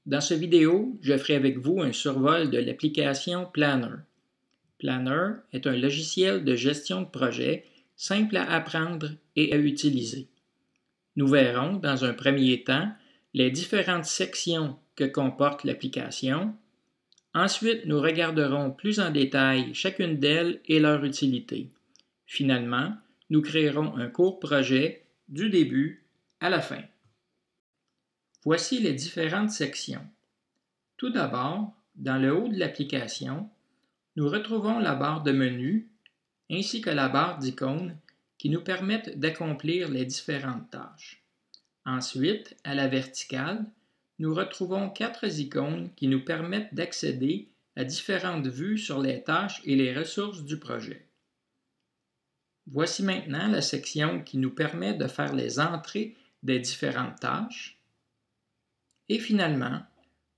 Dans cette vidéo, je ferai avec vous un survol de l'application Planner. Planner est un logiciel de gestion de projet simple à apprendre et à utiliser. Nous verrons dans un premier temps les différentes sections que comporte l'application. Ensuite, nous regarderons plus en détail chacune d'elles et leur utilité. Finalement, nous créerons un court projet du début à la fin. Voici les différentes sections. Tout d'abord, dans le haut de l'application, nous retrouvons la barre de menu ainsi que la barre d'icônes qui nous permettent d'accomplir les différentes tâches. Ensuite, à la verticale, nous retrouvons 4 icônes qui nous permettent d'accéder à différentes vues sur les tâches et les ressources du projet. Voici maintenant la section qui nous permet de faire les entrées des différentes tâches. Et finalement,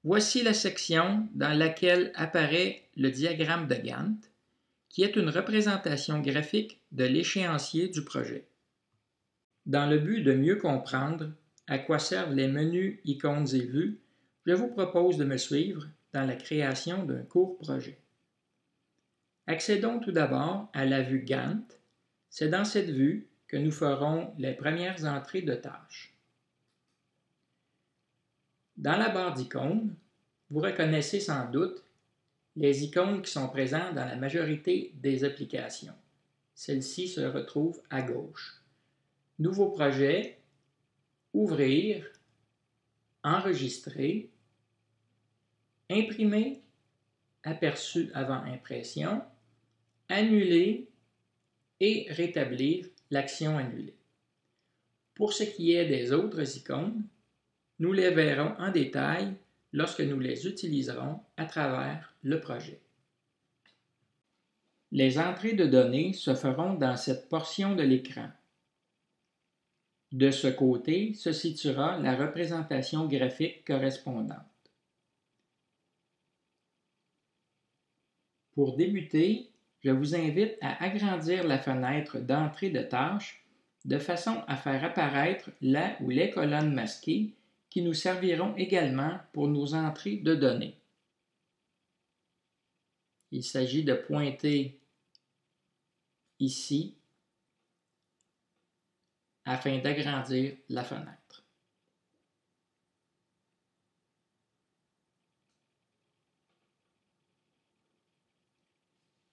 voici la section dans laquelle apparaît le diagramme de Gantt, qui est une représentation graphique de l'échéancier du projet. Dans le but de mieux comprendre à quoi servent les menus, icônes et vues, je vous propose de me suivre dans la création d'un court projet. Accédons tout d'abord à la vue Gantt. C'est dans cette vue que nous ferons les premières entrées de tâches. Dans la barre d'icônes, vous reconnaissez sans doute les icônes qui sont présentes dans la majorité des applications. Celle-ci se retrouve à gauche. Nouveau projet, ouvrir, enregistrer, imprimer, aperçu avant impression, annuler et rétablir l'action annulée. Pour ce qui est des autres icônes, nous les verrons en détail lorsque nous les utiliserons à travers le projet. Les entrées de données se feront dans cette portion de l'écran. De ce côté se situera la représentation graphique correspondante. Pour débuter, je vous invite à agrandir la fenêtre d'entrée de tâches de façon à faire apparaître la ou les colonnes masquées qui nous serviront également pour nos entrées de données. Il s'agit de pointer ici afin d'agrandir la fenêtre.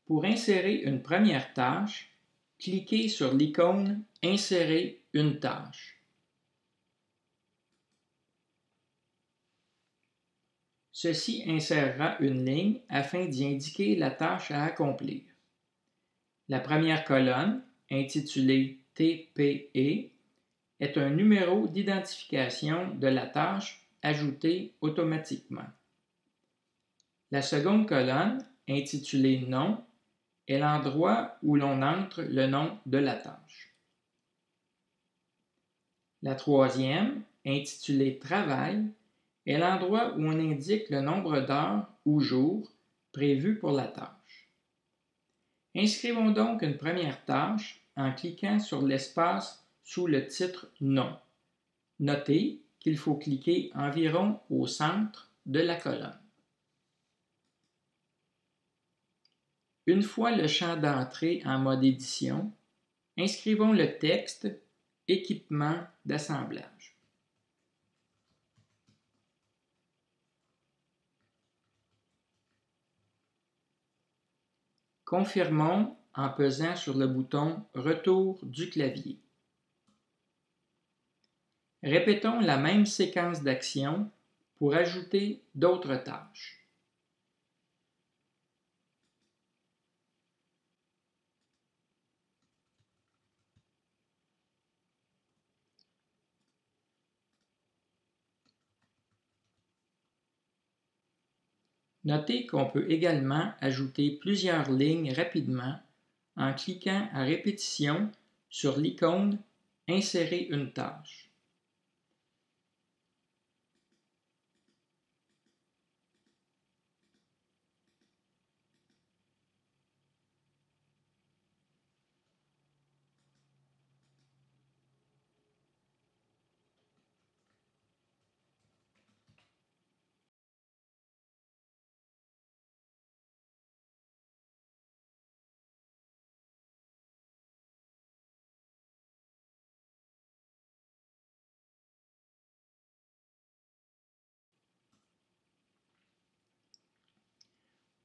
Pour insérer une première tâche, cliquez sur l'icône « Insérer une tâche ». Ceci insérera une ligne afin d'y indiquer la tâche à accomplir. La première colonne, intitulée TPE, est un numéro d'identification de la tâche ajouté automatiquement. La seconde colonne, intitulée Nom, est l'endroit où l'on entre le nom de la tâche. La troisième, intitulée Travail, est l'endroit où on indique le nombre d'heures ou jours prévus pour la tâche. Inscrivons donc une première tâche en cliquant sur l'espace sous le titre Nom. Notez qu'il faut cliquer environ au centre de la colonne. Une fois le champ d'entrée en mode édition, inscrivons le texte « Équipement d'assemblage ». Confirmons en pesant sur le bouton « Retour du clavier ». Répétons la même séquence d'actions pour ajouter d'autres tâches. Notez qu'on peut également ajouter plusieurs lignes rapidement en cliquant à répétition sur l'icône « Insérer une tâche ».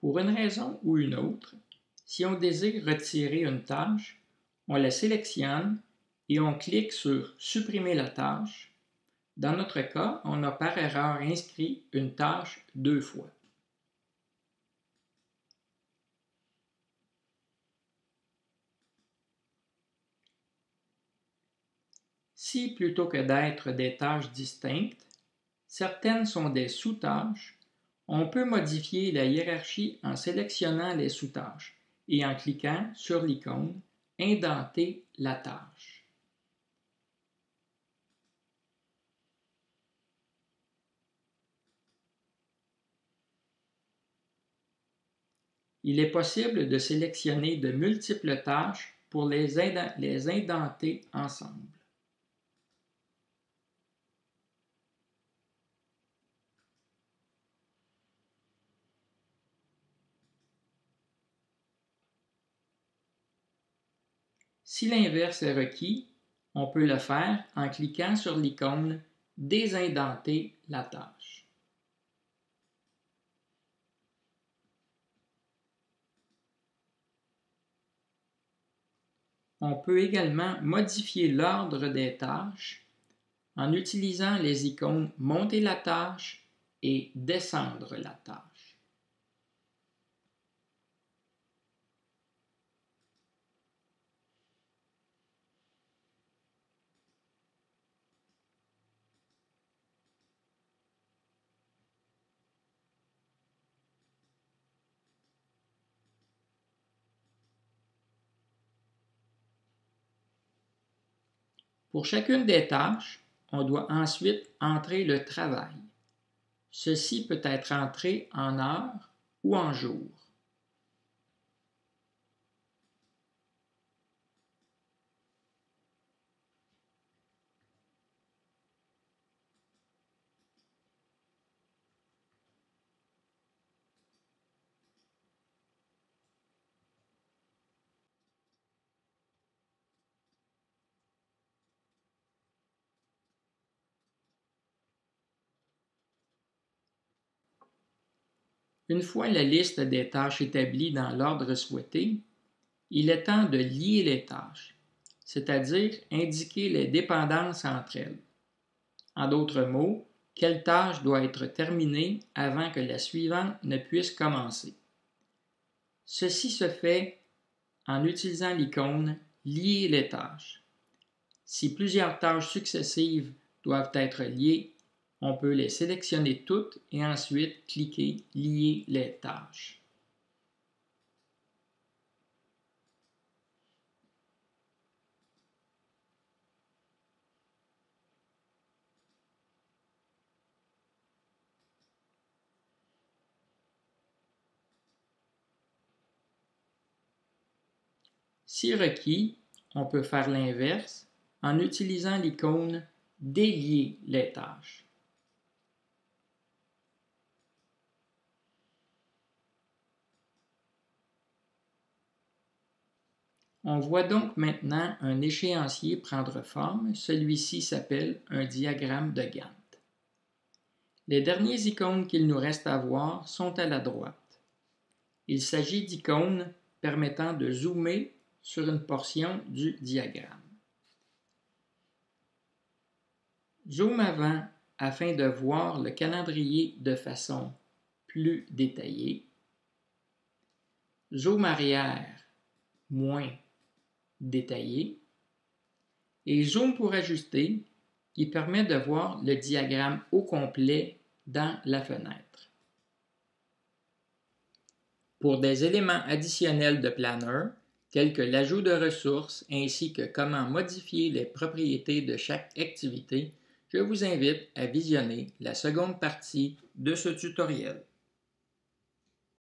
Pour une raison ou une autre, si on désire retirer une tâche, on la sélectionne et on clique sur « Supprimer la tâche ». Dans notre cas, on a par erreur inscrit une tâche 2 fois. Si, plutôt que d'être des tâches distinctes, certaines sont des sous-tâches, on peut modifier la hiérarchie en sélectionnant les sous-tâches et en cliquant sur l'icône « Indenter la tâche ». Il est possible de sélectionner de multiples tâches pour les indenter ensemble. Si l'inverse est requis, on peut le faire en cliquant sur l'icône « Désindenter la tâche ». On peut également modifier l'ordre des tâches en utilisant les icônes « Monter la tâche » et « Descendre la tâche ». Pour chacune des tâches, on doit ensuite entrer le travail. Ceci peut être entré en heures ou en jours. Une fois la liste des tâches établie dans l'ordre souhaité, il est temps de lier les tâches, c'est-à-dire indiquer les dépendances entre elles. En d'autres mots, quelle tâche doit être terminée avant que la suivante ne puisse commencer. Ceci se fait en utilisant l'icône « Lier les tâches ». Si plusieurs tâches successives doivent être liées, on peut les sélectionner toutes et ensuite cliquer « Lier les tâches ». Si requis, on peut faire l'inverse en utilisant l'icône « Délier les tâches ». On voit donc maintenant un échéancier prendre forme, celui-ci s'appelle un diagramme de Gantt. Les dernières icônes qu'il nous reste à voir sont à la droite. Il s'agit d'icônes permettant de zoomer sur une portion du diagramme. Zoom avant afin de voir le calendrier de façon plus détaillée. Zoom arrière moins détaillé. Et zoom pour ajuster qui permet de voir le diagramme au complet dans la fenêtre. Pour des éléments additionnels de Planner, tels que l'ajout de ressources ainsi que comment modifier les propriétés de chaque activité, je vous invite à visionner la seconde partie de ce tutoriel.